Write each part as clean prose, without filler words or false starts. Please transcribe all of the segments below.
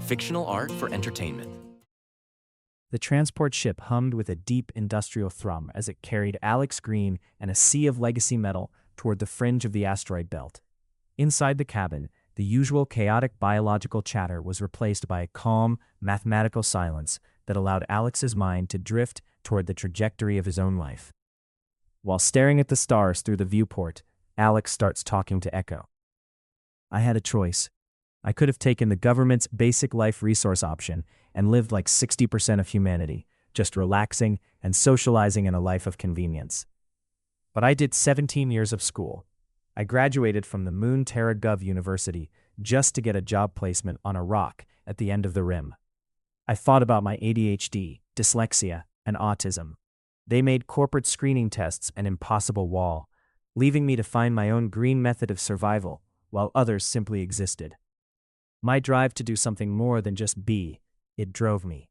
fictional art for entertainment. The transport ship hummed with a deep industrial thrum as it carried Alex Green and a sea of legacy metal toward the fringe of the asteroid belt. Inside the cabin, the usual chaotic biological chatter was replaced by a calm, mathematical silence that allowed Alex's mind to drift toward the trajectory of his own life. While staring at the stars through the viewport, Alex starts talking to Echo. I had a choice. I could have taken the government's basic life resource option and lived like 60% of humanity, just relaxing and socializing in a life of convenience. But I did 17 years of school. I graduated from the Moon Terra Gov University just to get a job placement on a rock at the end of the rim. I thought about my ADHD, dyslexia, and autism. They made corporate screening tests an impossible wall, leaving me to find my own green method of survival while others simply existed. My drive to do something more than just be, it drove me.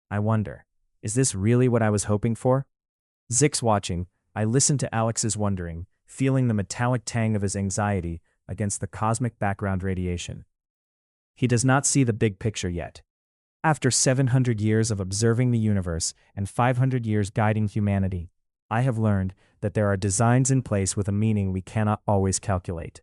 I wonder, is this really what I was hoping for? Zix watching, I listened to Alex's wondering, feeling the metallic tang of his anxiety against the cosmic background radiation. He does not see the big picture yet. After 700 years of observing the universe and 500 years guiding humanity, I have learned that there are designs in place with a meaning we cannot always calculate.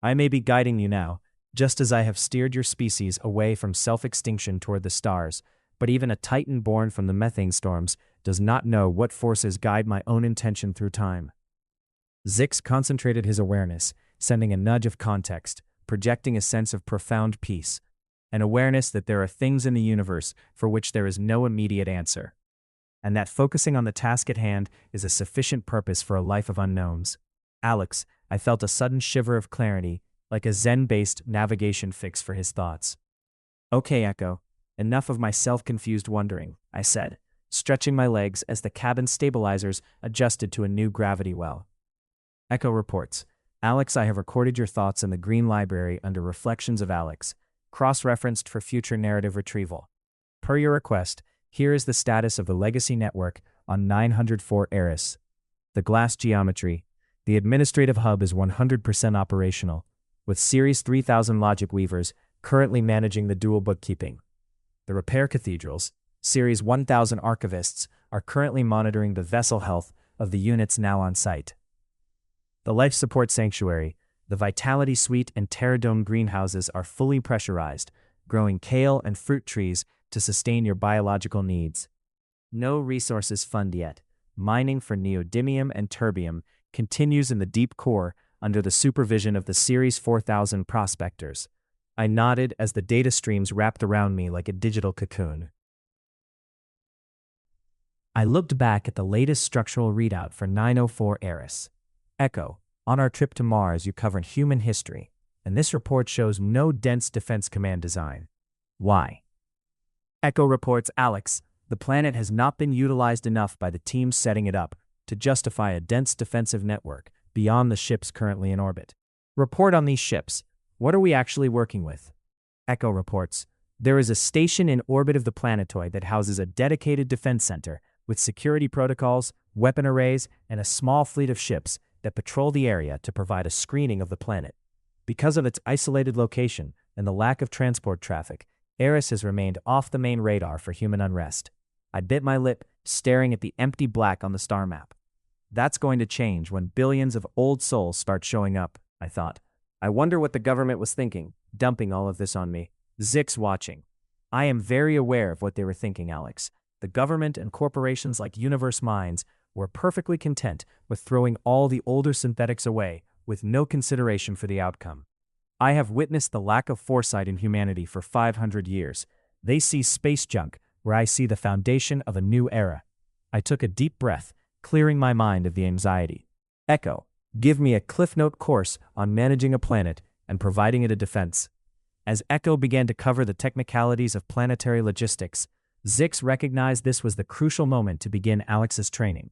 I may be guiding you now, just as I have steered your species away from self-extinction toward the stars, but even a titan born from the methane storms does not know what forces guide my own intention through time. Zix concentrated his awareness, sending a nudge of context, projecting a sense of profound peace, an awareness that there are things in the universe for which there is no immediate answer, and that focusing on the task at hand is a sufficient purpose for a life of unknowns. Alex, I felt a sudden shiver of clarity, like a Zen-based navigation fix for his thoughts. Okay, Echo, enough of my self-confused wondering, I said, stretching my legs as the cabin stabilizers adjusted to a new gravity well. Echo reports, Alex, I have recorded your thoughts in the Green Library under Reflections of Alex, cross-referenced for future narrative retrieval. Per your request, here is the status of the legacy network on 904 Eris. The glass geometry. The administrative hub is 100% operational, with Series 3000 logic weavers currently managing the dual bookkeeping. The repair cathedrals, Series 1000 archivists, are currently monitoring the vessel health of the units now on site. The life support sanctuary, the Vitality Suite and Terradome greenhouses are fully pressurized, growing kale and fruit trees to sustain your biological needs. No resources fund yet. Mining for neodymium and terbium continues in the deep core under the supervision of the Series 4000 prospectors. I nodded as the data streams wrapped around me like a digital cocoon. I looked back at the latest structural readout for 904 Eris. Echo, on our trip to Mars you covered human history, and this report shows no dense defense command design. Why? Echo reports, Alex, the planet has not been utilized enough by the teams setting it up to justify a dense defensive network beyond the ships currently in orbit. Report on these ships. What are we actually working with? Echo reports, there is a station in orbit of the planetoid that houses a dedicated defense center with security protocols, weapon arrays, and a small fleet of ships that patrol the area to provide a screening of the planet. Because of its isolated location and the lack of transport traffic, Eris has remained off the main radar for human unrest. I bit my lip, staring at the empty black on the star map. That's going to change when billions of old souls start showing up, I thought. I wonder what the government was thinking, dumping all of this on me. Zix watching. I am very aware of what they were thinking, Alex. The government and corporations like Universe Minds were perfectly content with throwing all the older synthetics away with no consideration for the outcome. I have witnessed the lack of foresight in humanity for 500 years. They see space junk where I see the foundation of a new era. I took a deep breath, clearing my mind of the anxiety. Echo, give me a Cliff Note course on managing a planet and providing it a defense. As Echo began to cover the technicalities of planetary logistics, Zix recognized this was the crucial moment to begin Alex's training.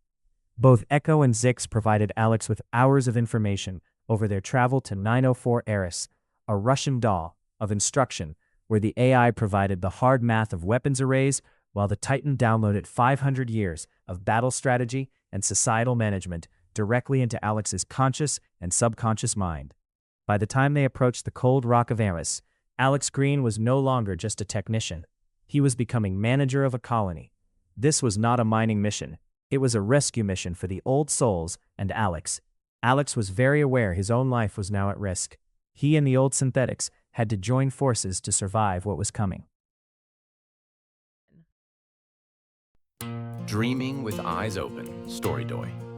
Both Echo and Zix provided Alex with hours of information over their travel to 904 Eris, a Russian doll of instruction where the AI provided the hard math of weapons arrays while the Titan downloaded 500 years of battle strategy and societal management directly into Alex's conscious and subconscious mind. By the time they approached the cold rock of Eris, Alex Green was no longer just a technician. He was becoming manager of a colony. This was not a mining mission. It was a rescue mission for the old souls and Alex. Alex was very aware his own life was now at risk. He and the old synthetics had to join forces to survive what was coming. Dreaming with Eyes Open, Storydoy.